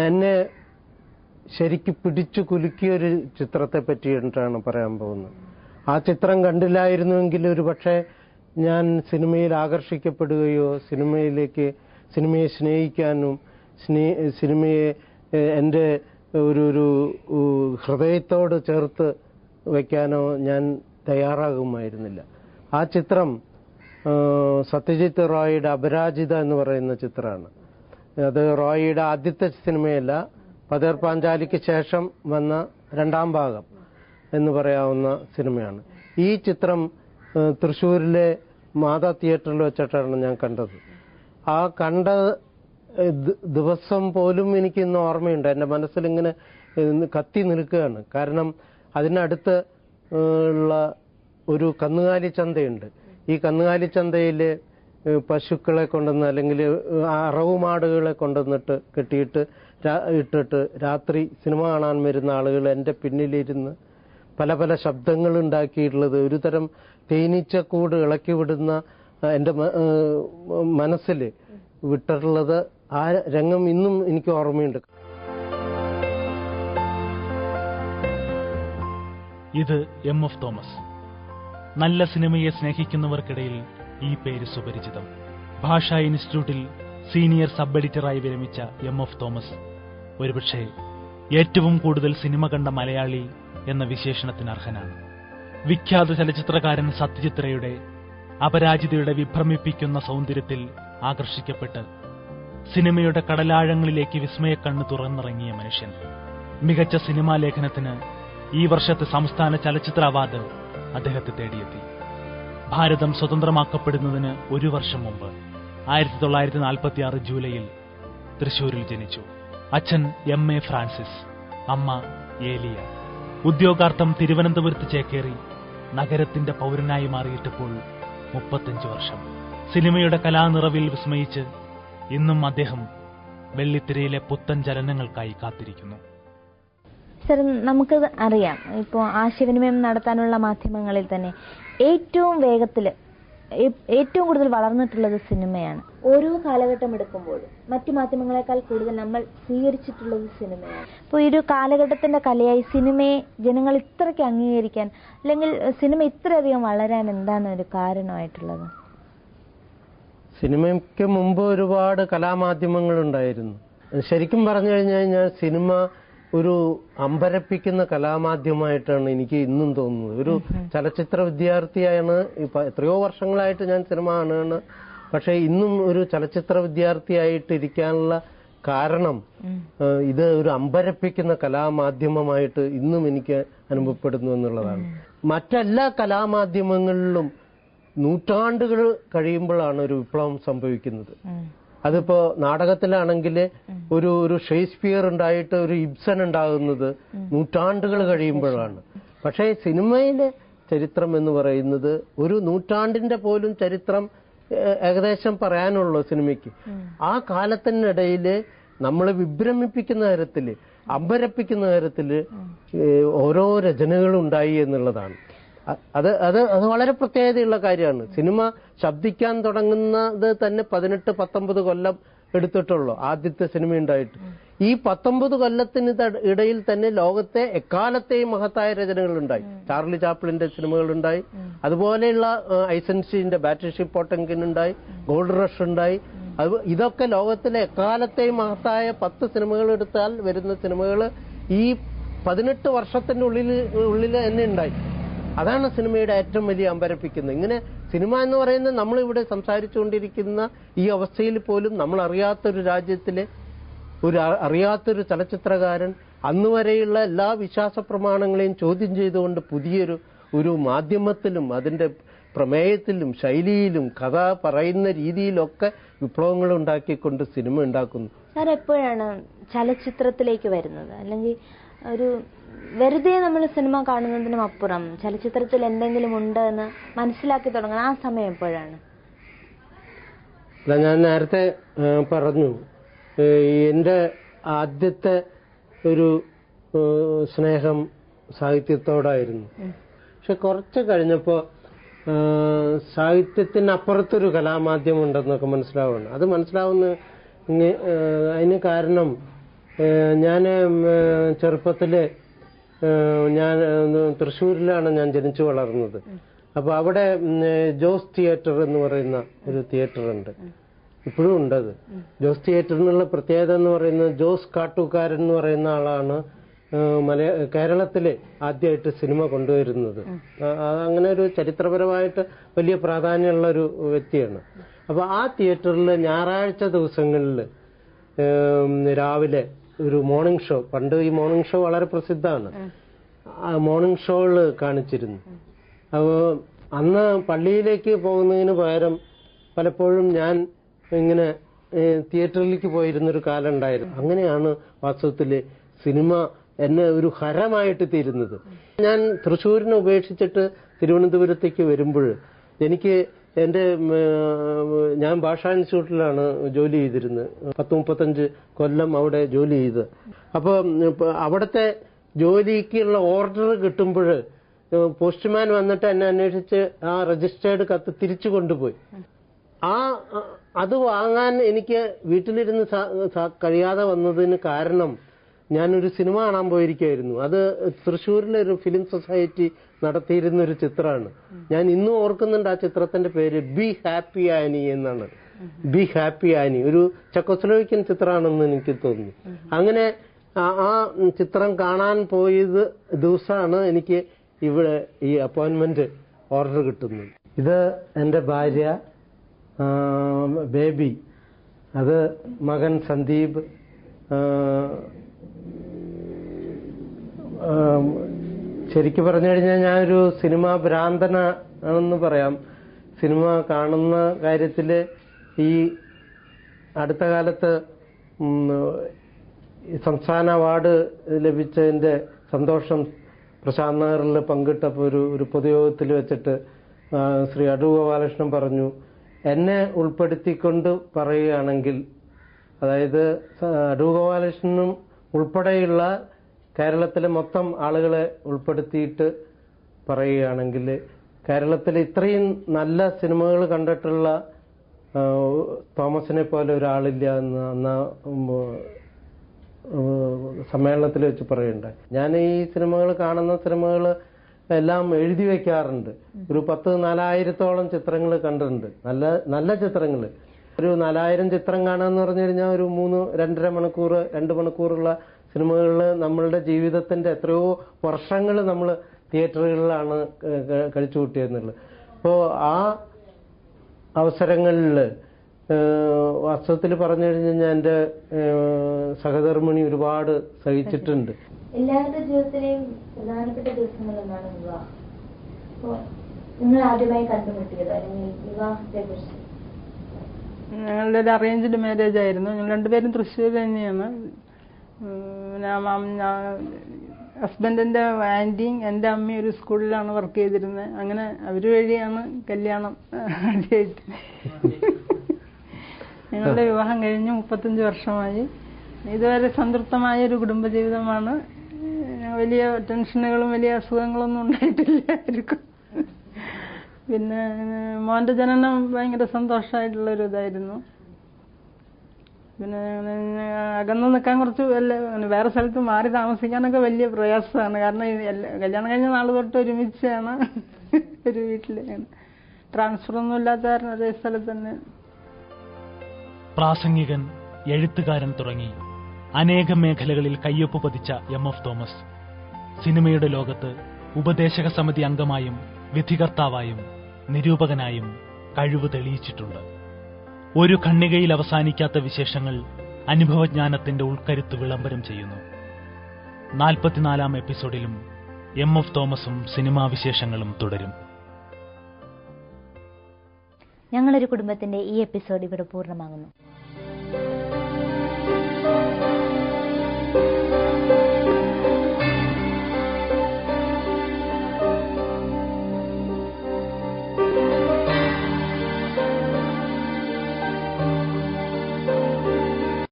എന്നെ ശരിക്കും പിടിച്ചു കുലുക്കിയൊരു ചിത്രത്തെ പറ്റിയിട്ടാണ് പറയാൻ പോകുന്നത്. ആ ചിത്രം കണ്ടില്ലായിരുന്നുവെങ്കിൽ ഒരു പക്ഷേ ഞാൻ സിനിമയിൽ ആകർഷിക്കപ്പെടുകയോ സിനിമയെ സ്നേഹിക്കാനും സിനിമയെ എൻ്റെ ഒരു ഹൃദയത്തോട് ചേർത്ത് വയ്ക്കാനോ ഞാൻ തയ്യാറാകുമായിരുന്നില്ല. ആ ചിത്രം സത്യജിത്ത് റോയിയുടെ അപരാജിത എന്ന് പറയുന്ന ചിത്രമാണ്. അത് റോയിയുടെ ആദ്യത്തെ സിനിമയല്ല, പതേർ പാഞ്ചാലിക്ക് ശേഷം വന്ന രണ്ടാം ഭാഗം എന്ന് പറയാവുന്ന സിനിമയാണ്. ഈ ചിത്രം തൃശ്ശൂരിലെ മാതാ തിയേറ്ററിൽ വെച്ചിട്ടാണ് ഞാൻ കണ്ടത്. ആ കണ്ട ദിവസം പോലും എനിക്ക് ഇന്ന് ഓർമ്മയുണ്ട്. എൻ്റെ മനസ്സിലിങ്ങനെ കത്തി നിൽക്കുകയാണ്. കാരണം അതിനടുത്ത് ഉള്ള ഒരു കന്നുകാലി ചന്തയുണ്ട്. ഈ കന്നുകാലി ചന്തയിൽ പശുക്കളെ കൊണ്ടുവന്ന് അല്ലെങ്കിൽ അറവുമാടുകളെ കൊണ്ടുവന്നിട്ട് കെട്ടിയിട്ട് ഇട്ടിട്ട് രാത്രി സിനിമ കാണാൻ വരുന്ന ആളുകൾ എൻ്റെ പിന്നിലിരുന്ന് പല പല ശബ്ദങ്ങൾ ഉണ്ടാക്കിയിട്ടുള്ളത്, ഒരു തരം തേനീച്ചക്കൂട് ഇളക്കി വിടുന്ന എൻ്റെ മനസ്സിൽ വിട്ടിട്ടുള്ളത് ആ രംഗം ഇന്നും എനിക്ക് ഓർമ്മയുണ്ട്. ഇത് എം.എഫ്. തോമസ്. നല്ല സിനിമയെ സ്നേഹിക്കുന്നവർക്കിടയിൽ ഈ പേര് സുപരിചിതം. ഭാഷാ ഇൻസ്റ്റിറ്റ്യൂട്ടിൽ സീനിയർ സബ് എഡിറ്ററായി വിരമിച്ച എം.എഫ്. തോമസ് ഒരുപക്ഷെ ഏറ്റവും കൂടുതൽ സിനിമ കണ്ട മലയാളി എന്ന വിശേഷണത്തിന് അർഹനാണ്. വിഖ്യാത ചലച്ചിത്രകാരൻ സത്യജിത്ത് റേയുടെ അപരാജിതയുടെ വിഭ്രമിപ്പിക്കുന്ന സൗന്ദര്യത്തിൽ ആകർഷിക്കപ്പെട്ട് സിനിമയുടെ കടലാഴങ്ങളിലേക്ക് വിസ്മയക്കണ്ണ് തുറന്നിറങ്ങിയ മനുഷ്യൻ. മികച്ച സിനിമാ ലേഖനത്തിന് ഈ വർഷത്തെ സംസ്ഥാന ചലച്ചിത്ര അവാർഡ് അദ്ദേഹത്തെ തേടിയെത്തി. ഭാരതം സ്വതന്ത്രമാക്കപ്പെടുന്നതിന് ഒരു വർഷം മുമ്പ് 1946 ജൂലൈയിൽ തൃശൂരിൽ ജനിച്ചു. അച്ഛൻ M.A. ഫ്രാൻസിസ്, അമ്മ ഏലിയ. ഉദ്യോഗാർത്ഥം തിരുവനന്തപുരത്ത് ചേക്കേറി നഗരത്തിന്റെ പൗരനായി മാറിയിട്ടപ്പോൾ 35 വർഷം. സിനിമയുടെ കലാനിറവിൽ വിസ്മയിച്ച് ഇന്നും അദ്ദേഹം വെള്ളിത്തിരയിലെ പുത്തൻ ചലനങ്ങൾക്കായി കാത്തിരിക്കുന്നു. സർ, നമുക്ക് അറിയാം, ഇപ്പോൾ ആശയവിനിമയം നടത്താനുള്ള മാധ്യമങ്ങളിൽ തന്നെ ഏറ്റവും വേഗത്തിൽ ഏറ്റവും കൂടുതൽ വളർന്നിട്ടുള്ളത് സിനിമയാണ്. ഓരോ കാലഘട്ടം എടുക്കുമ്പോഴും മറ്റു മാധ്യമങ്ങളെക്കാൾ കൂടുതൽ നമ്മൾ സ്വീകരിച്ചിട്ടുള്ളത് സിനിമയാണ്. ഇപ്പോൾ ഈ ഒരു കാലഘട്ടത്തിന്റെ കലയായി സിനിമയെ ജനങ്ങൾ ഇത്രയ്ക്ക് അംഗീകരിക്കാൻ അല്ലെങ്കിൽ സിനിമ ഇത്രയധികം വളരാൻ എന്താണ് ഒരു കാരണമായിട്ടുള്ളത്? സിനിമയ്ക്ക് മുമ്പ് ഒരുപാട് കലാമാധ്യമങ്ങളുണ്ടായിരുന്നു. ശരിക്കും പറഞ്ഞു കഴിഞ്ഞാൽ സിനിമ ഒരു അമ്പരപ്പിക്കുന്ന കലാമാധ്യമമായിട്ടാണ് എനിക്ക് ഇന്നും തോന്നുന്നത്. ഒരു ചലച്ചിത്ര വിദ്യാർത്ഥിയാണ്, എത്രയോ വർഷങ്ങളായിട്ട് ഞാൻ സിനിമ കാണുകയാണ്. പക്ഷെ ഇന്നും ഒരു ചലച്ചിത്ര വിദ്യാർത്ഥിയായിട്ടിരിക്കാനുള്ള കാരണം ഇത് ഒരു അമ്പരപ്പിക്കുന്ന കലാമാധ്യമമായിട്ട് ഇന്നും എനിക്ക് അനുഭവപ്പെടുന്നു എന്നുള്ളതാണ്. മറ്റെല്ലാ കലാമാധ്യമങ്ങളിലും നൂറ്റാണ്ടുകൾ കഴിയുമ്പോഴാണ് ഒരു വിപ്ലവം സംഭവിക്കുന്നത്. അതിപ്പോ നാടകത്തിലാണെങ്കിൽ ഒരു ഷേക്സ്പിയർ ഉണ്ടായിട്ട് ഒരു ഇബ്സൺ ഉണ്ടാകുന്നത് നൂറ്റാണ്ടുകൾ കഴിയുമ്പോഴാണ്. പക്ഷേ സിനിമയിലെ ചരിത്രം എന്ന് പറയുന്നത് ഒരു നൂറ്റാണ്ടിന്റെ പോലും ചരിത്രം ഏകദേശം പറയാനുള്ളൂ സിനിമയ്ക്ക്. ആ കാലത്തിനിടയിൽ നമ്മളെ വിഭ്രമിപ്പിക്കുന്ന തരത്തില്, അമ്പരപ്പിക്കുന്ന തരത്തില് ഓരോ രചനകളും ഉണ്ടായി എന്നുള്ളതാണ്. അത് അത് അത് വളരെ പ്രത്യേകതയുള്ള കാര്യമാണ്. സിനിമ ശബ്ദിക്കാൻ തുടങ്ങുന്നത് തന്നെ 18-19 കൊല്ലം എടുത്തിട്ടുള്ളൂ ആദ്യത്തെ സിനിമ ഉണ്ടായിട്ട്. ഈ 19 കൊല്ലത്തിന് ഇടയിൽ തന്നെ ലോകത്തെ എക്കാലത്തെയും മഹത്തായ രചനകളുണ്ടായി. ചാർലി ചാപ്ലിന്റെ സിനിമകളുണ്ടായി, അതുപോലെയുള്ള ഐസൻസ്റ്റീന്റെ ബാറ്റിൽഷിപ്പ് പോട്ടങ്കിൻ ഉണ്ടായി, ഗോൾഡ് റഷ് ഉണ്ടായി. ഇതൊക്കെ ലോകത്തിലെ എക്കാലത്തെയും മഹത്തായ 10 സിനിമകൾ എടുത്താൽ വരുന്ന സിനിമകൾ ഈ 18 വർഷത്തിന്റെ ഉള്ളിൽ തന്നെ ഉണ്ടായി. അതാണ് സിനിമയുടെ ഏറ്റവും വലിയ അമ്പരപ്പിക്കുന്നത്. ഇങ്ങനെ സിനിമ എന്ന് പറയുന്നത് നമ്മളിവിടെ സംസാരിച്ചുകൊണ്ടിരിക്കുന്ന ഈ അവസ്ഥയിൽ പോലും നമ്മൾ അറിയാത്തൊരു രാജ്യത്തിലെ അറിയാത്തൊരു ചലച്ചിത്രകാരൻ അന്നുവരെയുള്ള എല്ലാ വിശ്വാസ പ്രമാണങ്ങളെയും ചോദ്യം ചെയ്തുകൊണ്ട് പുതിയൊരു മാധ്യമത്തിലും അതിന്റെ പ്രമേയത്തിലും ശൈലിയിലും കഥ പറയുന്ന രീതിയിലൊക്കെ വിപ്ലവങ്ങൾ ഉണ്ടാക്കിക്കൊണ്ട് സിനിമ ഉണ്ടാക്കുന്നു. സാർ എപ്പോഴാണ് ചലച്ചിത്രത്തിലേക്ക് വരുന്നത്? അല്ലെങ്കിൽ ഒരു വെറുതെ നമ്മൾ സിനിമ കാണുന്നതിനും അപ്പുറം ചലച്ചിത്രത്തിൽ എന്തെങ്കിലും ഉണ്ട് എന്ന് മനസ്സിലാക്കി തുടങ്ങണം, ആ സമയം എപ്പോഴാണ്? ഞാൻ നേരത്തെ പറഞ്ഞു, എൻ്റെ ആദ്യത്തെ ഒരു സ്നേഹം സാഹിത്യത്തോടായിരുന്നു. പക്ഷെ കുറച്ച് കഴിഞ്ഞപ്പോൾ സാഹിത്യത്തിനപ്പുറത്തൊരു കലാമാധ്യമം ഉണ്ടെന്നൊക്കെ മനസ്സിലാവുകയാണ്. അത് മനസ്സിലാവുന്ന അതിന് കാരണം ഞാൻ ചെറുപ്പത്തില് ഞാൻ തൃശ്ശൂരിലാണ് ഞാൻ ജനിച്ചു വളർന്നത്. അപ്പൊ അവിടെ ജോസ് തിയേറ്റർ എന്ന് പറയുന്ന ഒരു തിയേറ്റർ ഉണ്ട്, ഇപ്പോഴും ഉണ്ടത്. ജോസ് തിയേറ്ററിനുള്ള പ്രത്യേകത എന്ന് പറയുന്നത് ജോസ് കാട്ടൂക്കാരൻ എന്ന് പറയുന്ന ആളാണ് കേരളത്തില് ആദ്യമായിട്ട് സിനിമ കൊണ്ടുവരുന്നത്. അങ്ങനെ ഒരു ചരിത്രപരമായിട്ട് വലിയ പ്രാധാന്യമുള്ള ഒരു വ്യക്തിയാണ്. അപ്പൊ ആ തിയേറ്ററിൽ ഞായറാഴ്ച ദിവസങ്ങളിൽ രാവിലെ ഒരു മോർണിംഗ് ഷോ, പണ്ട് ഈ മോർണിംഗ് ഷോ വളരെ പ്രസിദ്ധമാണ്, മോർണിംഗ് ഷോകൾ കാണിച്ചിരുന്നു. അപ്പോൾ അന്ന് പള്ളിയിലേക്ക് പോകുന്നതിന് പകരം പലപ്പോഴും ഞാൻ ഇങ്ങനെ തിയേറ്ററിലേക്ക് പോയിരുന്നൊരു കാലം ഉണ്ടായിരുന്നു. അങ്ങനെയാണ് വാസ്തവത്തില് സിനിമ എന്നെ ഒരു ഹരമായിട്ട് തീരുന്നത്. ഞാൻ തൃശ്ശൂരിനെ ഉപേക്ഷിച്ചിട്ട് തിരുവനന്തപുരത്തേക്ക് വരുമ്പോൾ എനിക്ക് ഞാൻ ഭാഷാ ഇൻസ്റ്റിറ്റ്യൂട്ടിലാണ് ജോലി ചെയ്തിരുന്നത്. 30-35 കൊല്ലം അവിടെ ജോലി ചെയ്ത്. അപ്പോൾ അവിടുത്തെ ജോലിക്കുള്ള ഓർഡർ കിട്ടുമ്പോൾ പോസ്റ്റ്മാൻ വന്നിട്ട് എന്നെ അന്വേഷിച്ച് ആ രജിസ്റ്റേർഡ് കത്ത് തിരിച്ചു കൊണ്ടുപോയി. അത് വാങ്ങാൻ എനിക്ക് വീട്ടിലിരുന്ന് കഴിയാതെ വന്നതിന് കാരണം ഞാനൊരു സിനിമ കാണാൻ പോയിരിക്കുകയായിരുന്നു. അത് തൃശ്ശൂരിലെ ഒരു ഫിലിം സൊസൈറ്റി നടത്തിയിരുന്ന ഒരു ചിത്രമാണ്. ഞാൻ ഇന്നും ഓർക്കുന്നുണ്ട് ആ ചിത്രത്തിന്റെ പേര് ബി ഹാപ്പി ആനി എന്നാണ്. ബി ഹാപ്പി ആനി ഒരു ചെക്കോസ്ലോവാക്യൻ ചിത്രമാണെന്ന് എനിക്ക് തോന്നുന്നു. അങ്ങനെ ആ ചിത്രം കാണാൻ പോയത് ദിവസമാണ് എനിക്ക് ഇവിടെ ഈ അപ്പോയിന്റ്മെന്റ് ഓർഡർ കിട്ടുന്നത്. ഇത് എന്റെ ഭാര്യ ബേബി, അത് മകൻ സന്ദീപ്. ശരിക്കും പറഞ്ഞു കഴിഞ്ഞാൽ ഞാനൊരു സിനിമാ ഭ്രാന്തനാണെന്ന് പറയാം. സിനിമ കാണുന്ന കാര്യത്തില് ഈ അടുത്ത കാലത്ത് സംസ്ഥാന അവാർഡ് ലഭിച്ചതിന്റെ സന്തോഷം പ്രശാന്ത് നഗറിൽ പങ്കിട്ടപ്പോൾ ഒരു പൊതുയോഗത്തിൽ വെച്ചിട്ട് ശ്രീ അടൂർ ഗോപാലകൃഷ്ണൻ പറഞ്ഞു, എന്നെ ഉൾപ്പെടുത്തിക്കൊണ്ട് പറയുകയാണെങ്കിൽ, അതായത് അടൂർ ഗോപാലകൃഷ്ണനും ഉൾപ്പെടെയുള്ള കേരളത്തിലെ മൊത്തം ആളുകളെ ഉൾപ്പെടുത്തിയിട്ട് പറയുകയാണെങ്കിൽ കേരളത്തിൽ ഇത്രയും നല്ല സിനിമകൾ കണ്ടിട്ടുള്ള തോമസിനെ പോലെ ഒരാളില്ല എന്ന് അന്ന് സമ്മേളനത്തിൽ വെച്ച് പറയുണ്ടായി. ഞാൻ ഈ സിനിമകൾ കാണുന്ന സിനിമകൾ എല്ലാം എഴുതി വെക്കാറുണ്ട്. ഒരു 10,000-4,000 ചിത്രങ്ങൾ കണ്ടിട്ടുണ്ട്, നല്ല ചിത്രങ്ങൾ. ഒരു 4,000 ചിത്രം കാണാന്ന് പറഞ്ഞു കഴിഞ്ഞാൽ ഒരു 2.5 മണിക്കൂർ 2 മണിക്കൂറുള്ള സിനിമകളിൽ നമ്മളുടെ ജീവിതത്തിന്റെ എത്രയോ വർഷങ്ങൾ നമ്മൾ തിയേറ്ററുകളിലാണ് കഴിച്ചു കൂട്ടിയെന്നുള്ളത്. അപ്പോൾ ആ അവസരങ്ങളിൽ വാസ്തവത്തിൽ പറഞ്ഞു കഴിഞ്ഞാൽ എന്റെ സഹധർമ്മിണി ഒരുപാട് സഹിച്ചിട്ടുണ്ട്. എല്ലാവരുടെ ജീവിതത്തിലെയും പ്രധാനപ്പെട്ട ദിവസങ്ങളെന്നാണ് വിവാഹം. അപ്പോൾ നിങ്ങൾ ആദ്യമായി കണ്ടുമുട്ടിയത് അല്ലെങ്കിൽ വിവാഹത്തെ കുറിച്ച്? ഞങ്ങളുടെ ഒരു അറേഞ്ച്ഡ് മാരേജ് ആയിരുന്നു. ഞങ്ങൾ രണ്ടുപേരും തൃശ്ശൂർ തന്നെയാണ്. ഹസ്ബൻഡിന്റെ ആന്റിയും എന്റെ അമ്മയും ഒരു സ്കൂളിലാണ് വർക്ക് ചെയ്തിരുന്നത്. അങ്ങനെ അവര് വഴിയാണ് കല്യാണം ആദ്യമായിട്ട്. ഞങ്ങളുടെ വിവാഹം കഴിഞ്ഞ് 35 വർഷമായി. ഇതുവരെ സംതൃപ്തമായ ഒരു കുടുംബജീവിതമാണ്. വലിയ ടെൻഷനുകളും വലിയ അസുഖങ്ങളൊന്നും ഉണ്ടായിട്ടില്ല ആർക്കും. പിന്നെ മോന്റെ ജനനം ഭയങ്കര സന്തോഷമായിട്ടുള്ളൊരു ഇതായിരുന്നു. പിന്നെ അകന്നു നിൽക്കാൻ കുറച്ച് വേറെ സ്ഥലത്ത് മാറി താമസിക്കാനൊക്കെ വലിയ പ്രയാസമാണ്. കാരണം കല്യാണം കഴിഞ്ഞ നാൾ തൊട്ട് ഒരുമിച്ചാണ് ഒരു വീട്ടിൽ. ട്രാൻസ്ഫർ ഒന്നും ഇല്ലാത്ത കാരണം ഒരേ സ്ഥലത്ത് തന്നെ. പ്രാസംഗികൻ, എഴുത്തുകാരൻ തുടങ്ങി അനേകം മേഖലകളിൽ കയ്യൊപ്പ് പതിച്ച എം.എഫ്. തോമസ് സിനിമയുടെ ലോകത്ത് ഉപദേശക സമിതി അംഗമായും വിധികർത്താവായും നിരൂപകനായും കഴിവ് തെളിയിച്ചിട്ടുണ്ട്. ഒരു ഖണ്ഡികയിൽ അവസാനിക്കാത്ത വിശേഷങ്ങൾ അനുഭവജ്ഞാനത്തിന്റെ ഉൾക്കരുത്ത് വിളംബരം ചെയ്യുന്നു. 44-ാം എപ്പിസോഡിലും എം.എഫ്. തോമസും സിനിമാ വിശേഷങ്ങളും തുടരും. ഞങ്ങളൊരു കുടുംബത്തിന്റെ ഈ എപ്പിസോഡ് ഇവിടെ പൂർണ്ണമാകുന്നു.